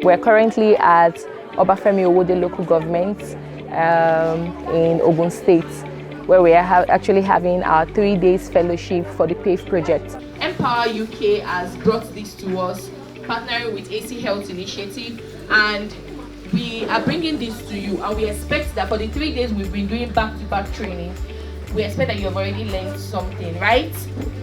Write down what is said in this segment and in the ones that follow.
We're currently at Obafemi Owode local government in Ogun State, where we are actually having our 3 days fellowship for the PAVE project. Empower UK has brought this to us, partnering with AC Health Initiative, and we are bringing this to you, and we expect that for the 3 days we've been doing back-to-back training, we expect that you have already learned something, right?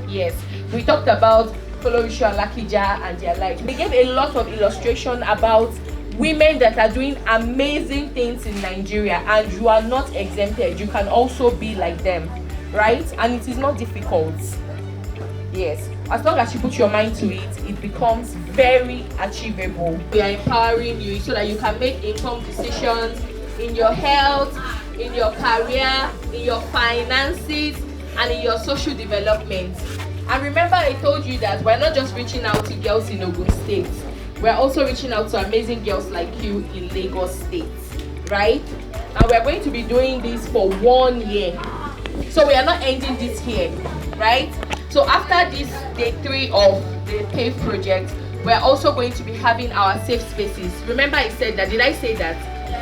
Yes. We talked about Folorisho and Lakija and their lives. We gave a lot of illustration about women that are doing amazing things in Nigeria, and you are not exempted. You can also be like them, right? And it is not difficult. Yes, as long as you put your mind to it, it becomes very achievable. We are empowering you so that you can make informed decisions in your health, in your career, in your finances, and in your social development. And remember, I told you that we're not just reaching out to girls in Ogun State. We're also reaching out to amazing girls like you in Lagos State, right? And we're going to be doing this for 1 year. So we are not ending this here, right? So after this day 3 of the PAVE project, we're also going to be having our safe spaces. Remember I said that, did I say that?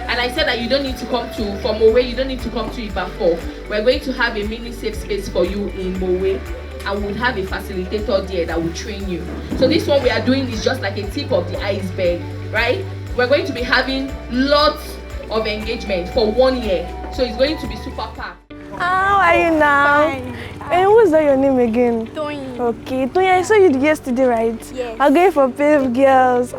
And I said that you don't need to come to, from Mowe, you don't need to come to Ibafo. We're going to have a mini safe space for you in Mowe, and we'll have a facilitator there that will train you. So this one we are doing is just like a tip of the iceberg, right? We're going to be having lots of engagement for 1 year. So it's going to be super packed. How are you now? Fine. And what's that your name again? Tony. Okay, Tony, I saw you yesterday, right? Yes. I'm going for PAVE girls.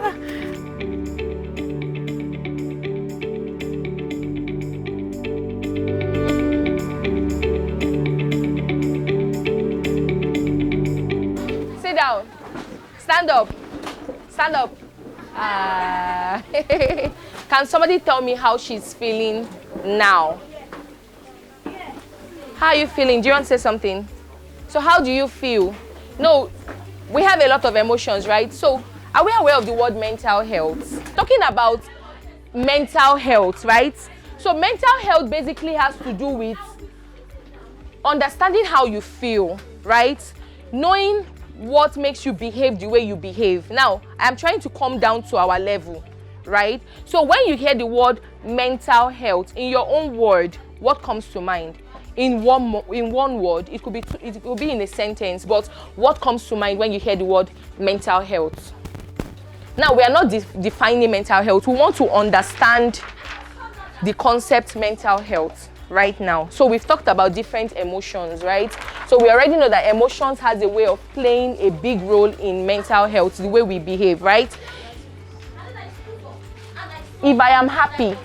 Sit down. Stand up. Stand up. Can somebody tell me how she's feeling now? How are you feeling? Do you want to say something? So how do you feel? No, we have a lot of emotions, right? So are we aware of the word mental health? Talking about mental health, right? So mental health basically has to do with understanding how you feel, right? Knowing what makes you behave the way you behave. Now, I'm trying to come down to our level, right? So when you hear the word mental health, in your own word, what comes to mind? In one word, it could be in a sentence, but what comes to mind when you hear the word mental health? Now, we are not defining mental health. We want to understand the concept mental health right now. So we've talked about different emotions, right? So we already know that emotions has a way of playing a big role in mental health, the way we behave, right? If I am happy,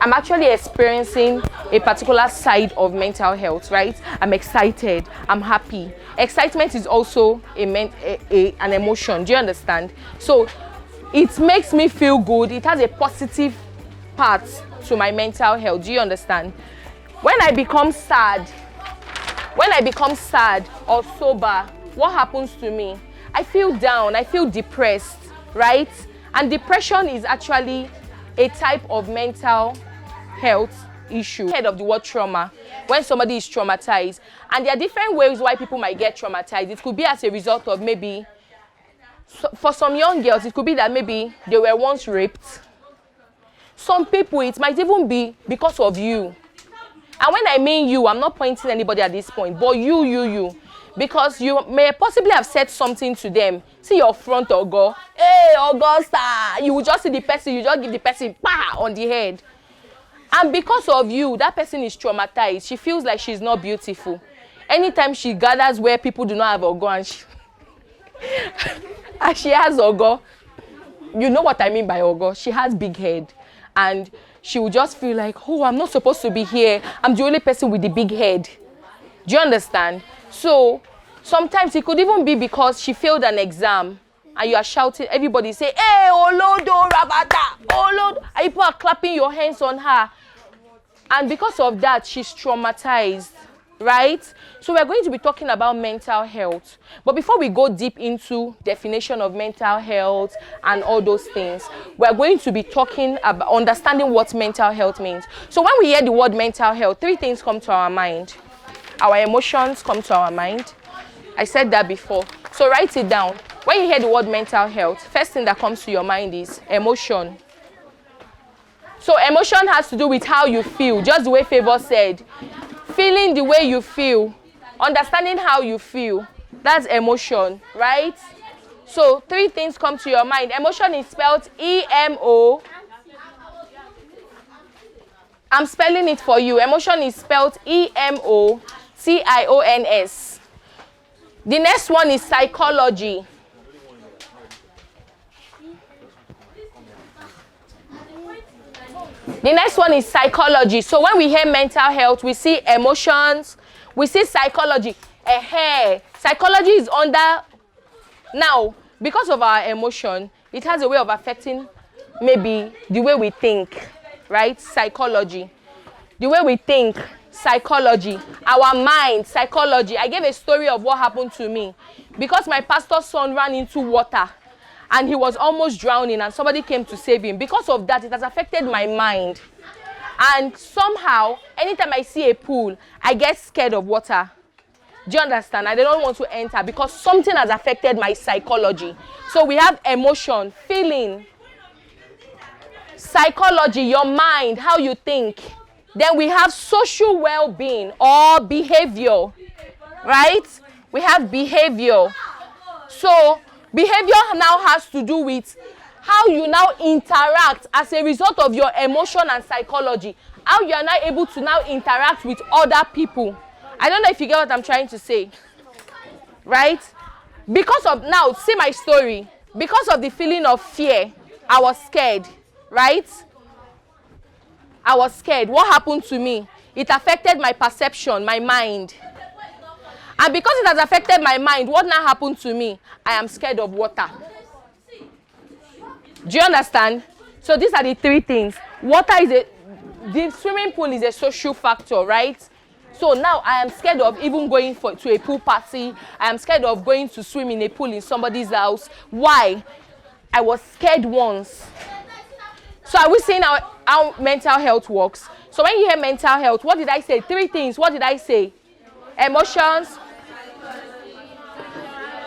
I'm actually experiencing a particular side of mental health, right? I'm excited, I'm happy. Excitement is also an emotion, do you understand? So it makes me feel good. It has a positive part to my mental health, do you understand? When I become sad or sober, what happens to me? I feel down, I feel depressed, right? And depression is actually a type of mental health issue. Heard of the word trauma, when somebody is traumatized, and there are different ways why people might get traumatized. It could be as a result of maybe, for some young girls, it could be that maybe they were once raped. Some people, it might even be because of you. And when I mean you, I'm not pointing anybody at this point, but you. Because you may possibly have said something to them. See your front Ogo. Hey, Augusta! You will just see the person, you just give the person on the head. And because of you, that person is traumatized. She feels like she's not beautiful. Anytime she gathers where people do not have Ogo and she has Ogo, you know what I mean by Ogo. She has big head. And she will just feel like, oh, I'm not supposed to be here. I'm the only person with the big head. Do you understand? So sometimes it could even be because she failed an exam and you are shouting, everybody say, hey, Olodo, Rabata, Olodo. And people are clapping your hands on her. And because of that, she's traumatized, right? So we're going to be talking about mental health. But before we go deep into definition of mental health and all those things, we're going to be talking about understanding what mental health means. So when we hear the word mental health, 3 things come to our mind. Our emotions come to our mind. I said that before. So write it down. When you hear the word mental health, first thing that comes to your mind is emotion. So emotion has to do with how you feel, just the way Favor said. Feeling the way you feel, understanding how you feel, that's emotion, right? So 3 things come to your mind. Emotion is spelled E-M-O. I'm spelling it for you. Emotion is spelled E-M-O-T-I-O-N-S. The next one is psychology. The next one is psychology. So when we hear mental health, we see emotions, we see psychology. Psychology is under, now, because of our emotion, it has a way of affecting maybe the way we think, right? Psychology. The way we think, psychology. Our mind, psychology. I gave a story of what happened to me. Because my pastor's son ran into water and he was almost drowning and somebody came to save him. Because of that, it has affected my mind. And somehow, anytime I see a pool, I get scared of water. Do you understand? I don't want to enter because something has affected my psychology. So we have emotion, feeling, psychology, your mind, how you think. Then we have social well-being or behavior, right? We have behavior. So behavior now has to do with how you now interact as a result of your emotion and psychology. How you are now able to now interact with other people. I don't know if you get what I'm trying to say. Right? Because of, now, see my story. Because of the feeling of fear, I was scared. Right? I was scared. What happened to me? It affected my perception, my mind. And because it has affected my mind, what now happened to me? I am scared of water. Do you understand? So these are the 3 things. Water is the swimming pool is a social factor, right? So now I am scared of even going to a pool party. I am scared of going to swim in a pool in somebody's house. Why? I was scared once. So are we seeing how mental health works? So when you hear mental health, what did I say? 3 things. What did I say? Emotions,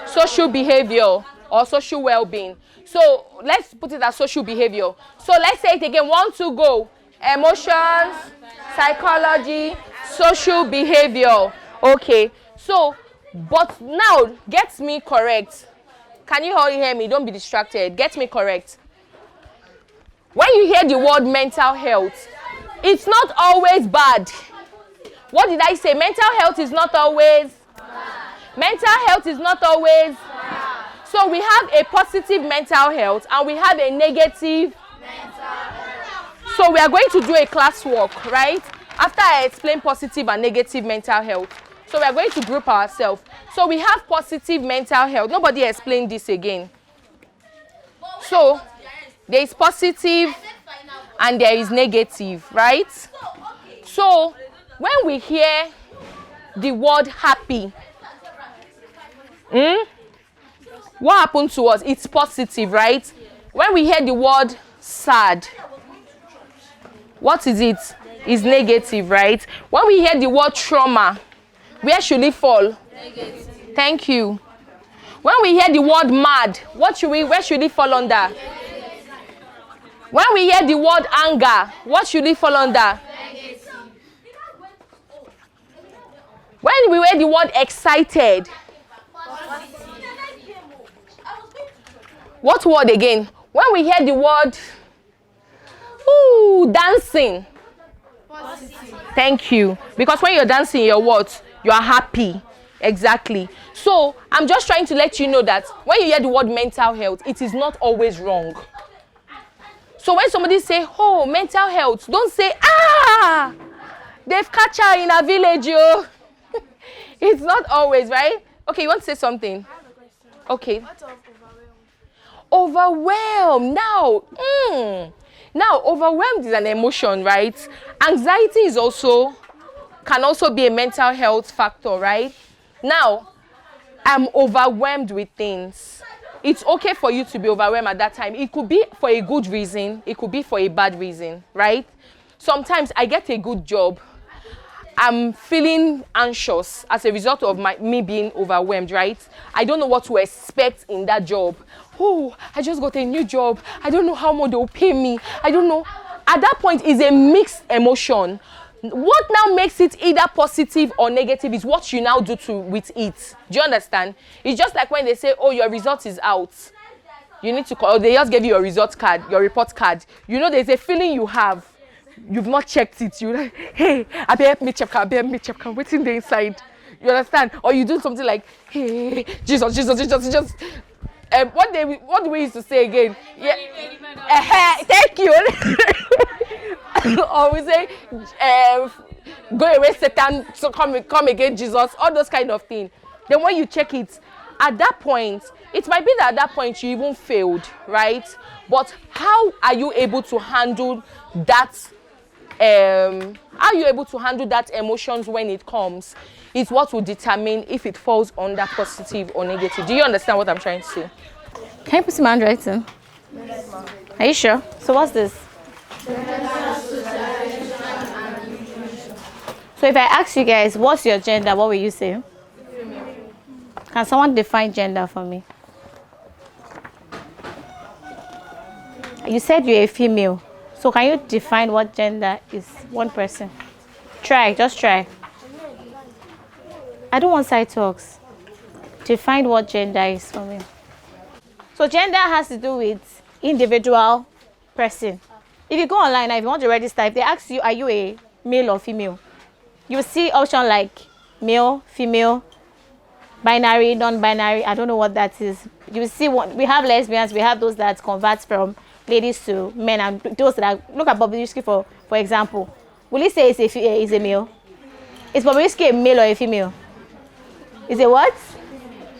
social behavior, or social well-being. So let's put it as social behavior. So let's say it again. 1, 2, go. Emotions, psychology, social behavior. Okay. So, but now, get me correct. Can you all hear me? Don't be distracted. Get me correct. When you hear the word mental health, it's not always bad. What did I say? Mental health is not always bad. Mental health is not always bad. So we have a positive mental health and we have a negative mental health. So we are going to do a classwork, right? After I explain positive and negative mental health. So we are going to group ourselves. So we have positive mental health. Nobody explained this again. So there is positive and there is negative, right? So when we hear the word happy, what happened to us? It's positive, right? When we hear the word sad, what is it? It's negative, right? When we hear the word trauma, where should it fall? Negative. Thank you. When we hear the word mad, where should it fall under? Negative. When we hear the word anger, what should it fall under? Negative. When we hear the word excited, what word again? When we hear the word dancing. Positive. Thank you. Because when you're dancing, you're what? You are happy. Exactly. So I'm just trying to let you know that when you hear the word mental health, it is not always wrong. So when somebody say, oh, mental health, don't say, they've catch her in a village, yo. It's not always, right? Okay, you want to say something? I have a question. Okay. What of overwhelmed? Now, overwhelmed is an emotion, right? Anxiety is can also be a mental health factor, right? Now, I'm overwhelmed with things. It's okay for you to be overwhelmed at that time. It could be for a good reason. It could be for a bad reason, right? Sometimes I get a good job. I'm feeling anxious as a result of me being overwhelmed, right? I don't know what to expect in that job. Oh, I just got a new job. I don't know how much they'll pay me. I don't know. At that point, it's a mixed emotion. What now makes it either positive or negative is what you now do with it. Do you understand? It's just like when they say, oh, your result is out. You need to call, or they just give you your result card, your report card. You know, there's a feeling you have. You've not checked it. You're like, hey, I better help me check. I'm waiting there inside. You understand? Or you do something like, hey, Jesus. What do we used to say again? Yeah. Thank you. Or we say, go away, Satan, so come again, Jesus. All those kind of things. Then when you check it, at that point, it might be that at that point you even failed, right? But how are you able to handle that? How are you able to handle that emotions when it comes? Is what will determine if it falls under positive or negative. Do you understand what I'm trying to say? Can you put some handwriting? Are you sure? So what's this? So if I ask you guys, what's your gender, what will you say? Can someone define gender for me? You said you're a female. So can you define what gender is? One person. Just try. I don't want side talks. Define what gender is for me. So gender has to do with individual person. If you go online now, if you want to register, if they ask you, are you a male or female? You will see option like male, female, binary, non-binary. I don't know what that is. You will see we have lesbians, we have those that convert from ladies to men, and those that are, look at Bobrisky for example. Will you say is a male? Is Bobrisky a male or a female? Is it what?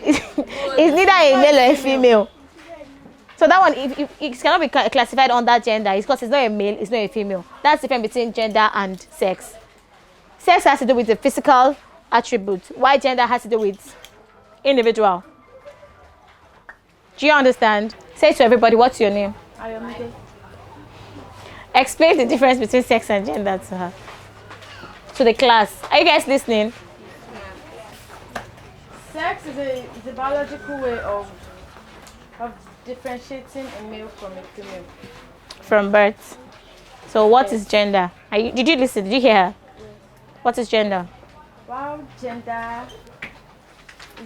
It's neither a male or a female. So that one, if it cannot be classified under gender, it's because it's not a male, it's not a female. That's the difference between gender and sex. Sex has to do with the physical attribute, while gender has to do with individual. Do you understand? Say to everybody, what's your name? Ayomide. Explain the difference between sex and gender to her. To the class. Are you guys listening? Sex is a biological way of differentiating a male from a female. From birth. So what is gender? Did you listen? Did you hear her? What is gender? Well, gender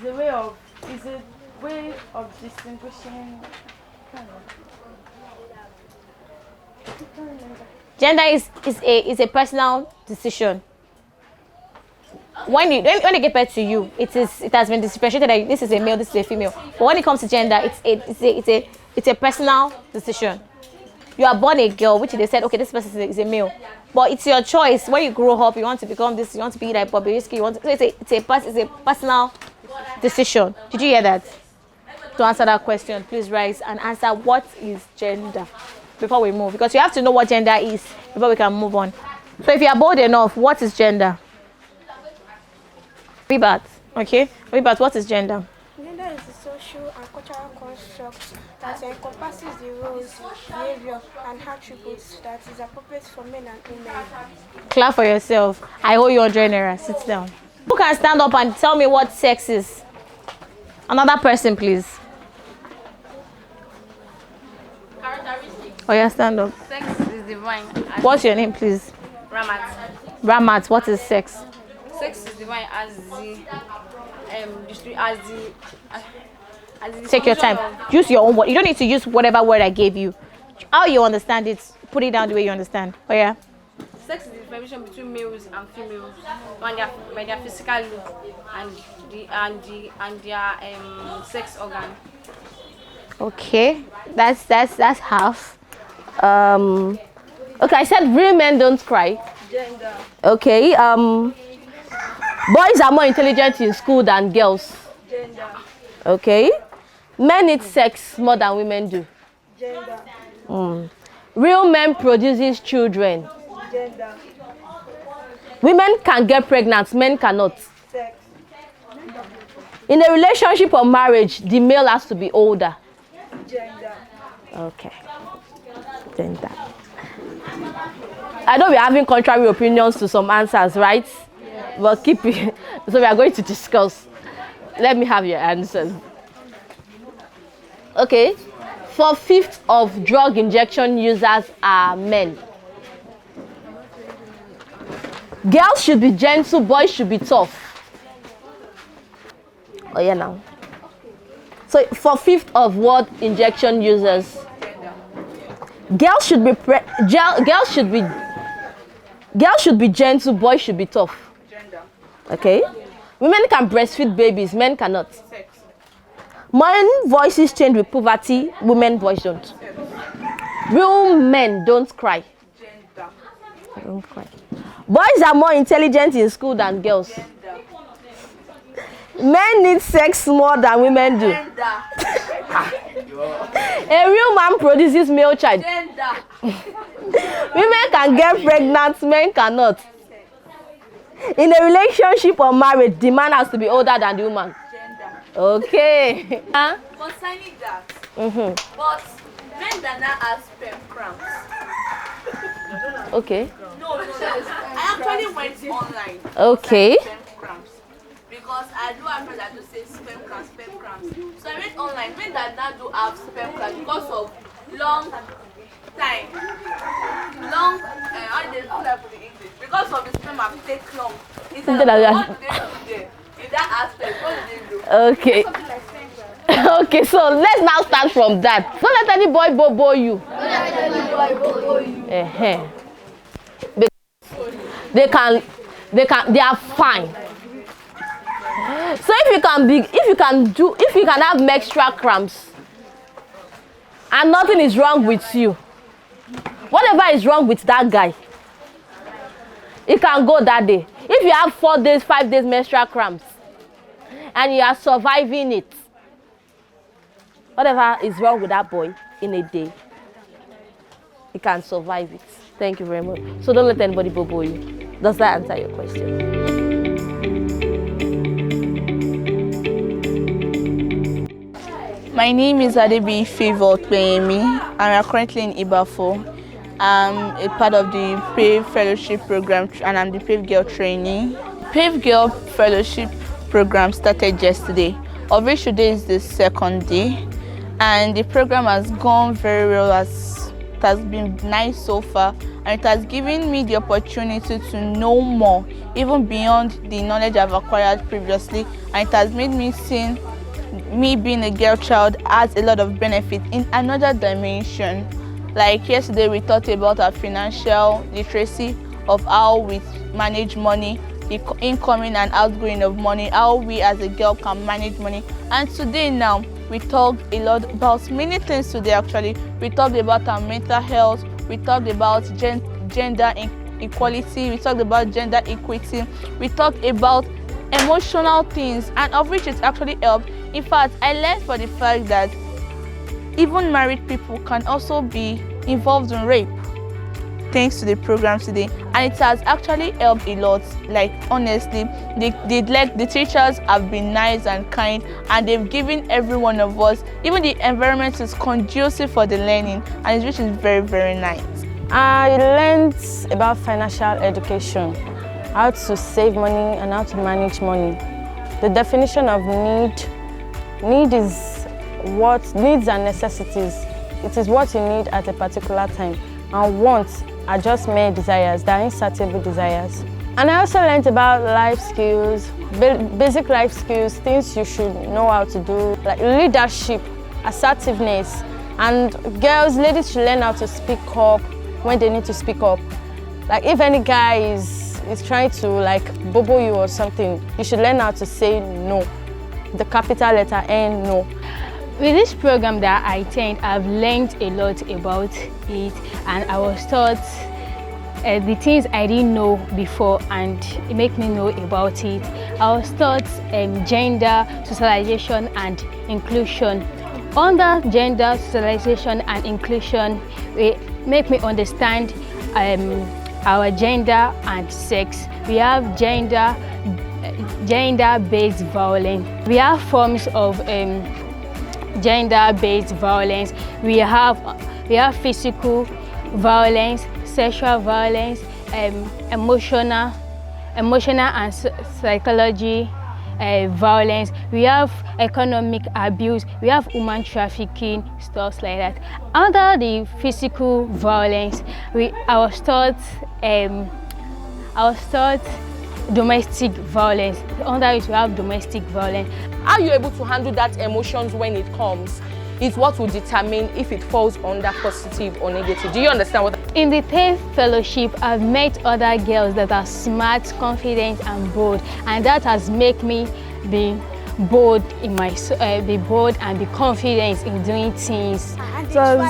is a way of distinguishing. Gender is a personal decision. When they give birth to you, it has been differentiated that this is a male, this is a female. But when it comes to gender, it's a personal decision. You are born a girl, which they said, okay, this person is a male, but it's your choice. When you grow up, you want to become this, you want to be like Bobrisky, it's a personal decision. Did you hear that? To answer that question, please rise and answer what is gender before we move, because you have to know what gender is before we can move on. So if you are bold enough, what is gender? Ribat, okay? Ribat, what is gender? Gender is a social and cultural construct that encompasses the roles, behavior, and attributes that is appropriate for men and women. Clap for yourself. I owe you 100 naira. Sit down. Who can stand up and tell me what sex is? Another person, please. Characteristics. Oh, yeah, stand up. Sex is divine. What's your name, please? Ramat. Ramat, what is sex? Sex is divine as the Take your time. Use your own word. You don't need to use whatever word I gave you. How you understand it, put it down the way you understand. Oh, yeah? Sex is the differentiation between males and females by their physical look and their sex organ. Okay, that's half. Okay, I said real men don't cry. Gender. Okay, boys are more intelligent in school than girls. Gender. Okay, men need sex more than women do. Gender. Real men produces children. Gender. Women can get pregnant, men cannot. Sex. In a relationship or marriage, the male has to be older. Gender. Okay. Gender. I know we're having contrary opinions to some answers, right? But keep it. So we are going to discuss. Let me have your answers. Okay. 4/5 of drug injection users are men. Girls should be gentle, boys should be tough. Oh yeah, now. So 4/5 of what injection users? Girls should be girls should be gentle, boys should be tough. Okay. Women can breastfeed babies, men cannot. Men voices change with puberty, women voice don't. Real men don't cry. Don't cry. Boys are more intelligent in school than girls. Men need sex more than women do. A real man produces male child. Women can get pregnant, men cannot. In a relationship or marriage, the man has to be older than the woman. Okay. Concerning that, but men that now have sperm cramps. Okay. No, I actually went online. Okay. Sperm cramps. Because I do have friends that do say sperm cramps. So I went online, men that now do have sperm cramps because of long time. How do I put it in English? Because of the sperm have take long. What do they do there? In that aspect, what do they do? Okay. Okay, so let's now start from that. Don't let any boy bobo you. They are fine. So if you can have menstrual cramps and nothing is wrong with you, whatever is wrong with that guy, it can go that day. If you have 4 days, 5 days menstrual cramps and you are surviving it, whatever is wrong with that boy in a day, he can survive it. Thank you very much. So don't let anybody bobo you. Does that answer your question? My name is Adebi Favor Pemi, and we are currently in Ibafo. I'm a part of the PAVE Fellowship Program, and I'm the PAVE Girl trainee. PAVE Girl Fellowship Program started yesterday, of which today is the 2nd day, and the program has gone very well. It has been nice so far, and it has given me the opportunity to know more, even beyond the knowledge I've acquired previously, and it has made me see me being a girl child has a lot of benefit in another dimension. Like yesterday, we talked about our financial literacy, of how we manage money, the incoming and outgoing of money, how we as a girl can manage money. And today now, we talked a lot about many things today actually. We talked about our mental health, we talked about gender equality, we talked about gender equity, we talked about emotional things, and of which it actually helped. In fact, I learned for the fact that even married people can also be involved in rape, thanks to the program today, and it has actually helped a lot. Like honestly, the teachers have been nice and kind, and they've given every one of us, even the environment is conducive for the learning, and which is very, very nice. I learned about financial education, how to save money and how to manage money. The definition of need is what needs and necessities. It is what you need at a particular time, and wants are just mere desires, they are insatiable desires. And I also learned about life skills, basic life skills, things you should know how to do, like leadership, assertiveness, and ladies should learn how to speak up when they need to speak up. Like if any guy is trying to like bobo you or something, you should learn how to say no, the capital letter N, no. With this program that I attend, I've learned a lot about it, and I was taught the things I didn't know before, and it made me know about it. I was taught gender, socialization and inclusion. Under gender, socialization and inclusion, it make me understand our gender and sex. We have gender-based violence. We have forms of gender-based violence. We have physical violence, sexual violence, emotional emotional and psychology violence, we have economic abuse, we have human trafficking, stuff like that. Under the physical violence, I was taught domestic violence. Under it, we have domestic violence. How you're able to handle that emotions when it comes is what will determine if it falls under positive or negative. Do you understand what? In the PAVE fellowship, I've met other girls that are smart, confident, and bold, and that has made me be bold in my be bold and be confident in doing things. So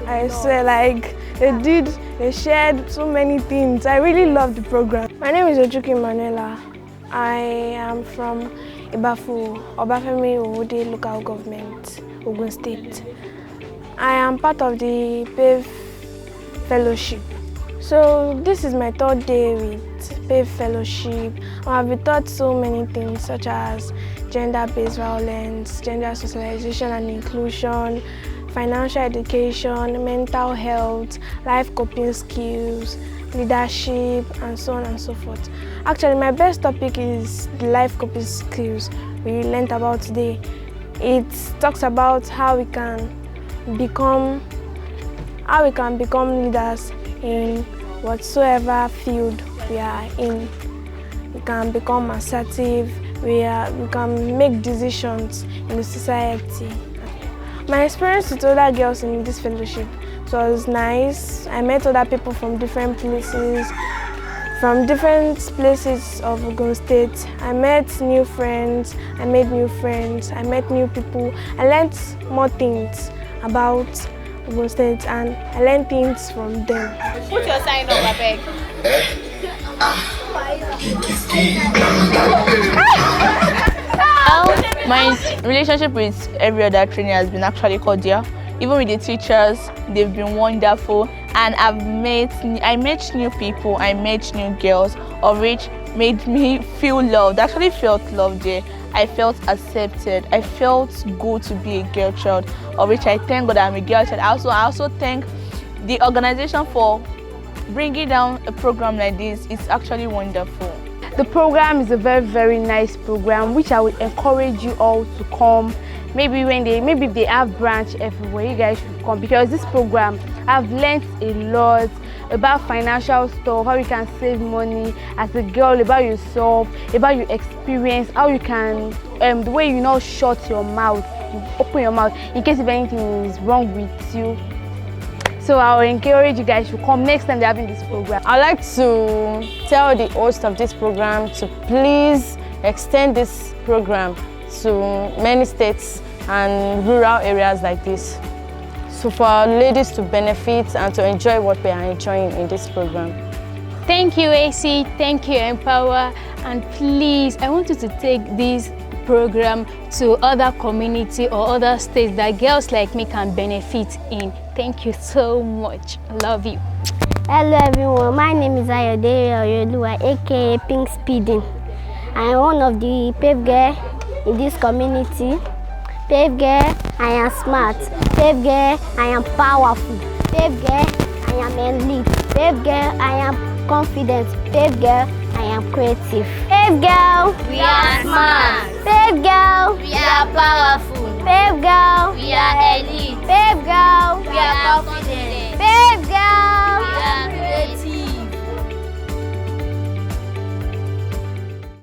I swear, like they shared so many things. I really love the program. My name is Ojuki Manela. I am from Ibafu, Obafemi Owode local government, Ogun State. I am part of the PAVE fellowship. So this is my 3rd day with PAVE fellowship. I've been taught so many things such as gender-based violence, gender socialization and inclusion, financial education, mental health, life coping skills, leadership, and so on and so forth. Actually, my best topic is the life coping skills we learned about today. It talks about how we can become leaders in whatsoever field we are in. We can become assertive, we can make decisions in the society. My experience with other girls in this fellowship was nice. I met other people from different places of Ogun State. I met new friends, I made new friends, I met new people. I learned more things about Ogun State and I learned things from them. Put your sign up, I beg. My relationship with every other trainer has been actually cordial. Even with the teachers, they've been wonderful, and I met new people, I met new girls, of which made me feel loved. I actually felt loved there. I felt accepted. I felt good to be a girl child, of which I thank God I'm a girl child. I also thank the organization for bringing down a program like this. It's actually wonderful. The program is a very, very nice program, which I would encourage you all to come. Maybe if they have branch everywhere, you guys should come, because this program, I've learned a lot about financial stuff, how you can save money as a girl, about yourself, about your experience, how you can, the way you not shut your mouth, open your mouth in case if anything is wrong with you. So I will encourage you guys to come next time they're having this program. I'd like to tell the host of this program to please extend this program to many states and rural areas like this, so for our ladies to benefit and to enjoy what we are enjoying in this program. Thank you, AC. Thank you, Empower. And please, I want you to take this program to other community or other states that girls like me can benefit in. Thank you so much. I love you. Hello everyone, my name is Ayode Oyolua, aka Pink Speeding. I am one of the PAVE girls in this community. PAVE girl, I am smart. PAVE girl, I am powerful. PAVE girl, I am elite. PAVE girl, I am confident. PAVE girl, I am creative. PAVE girl, we are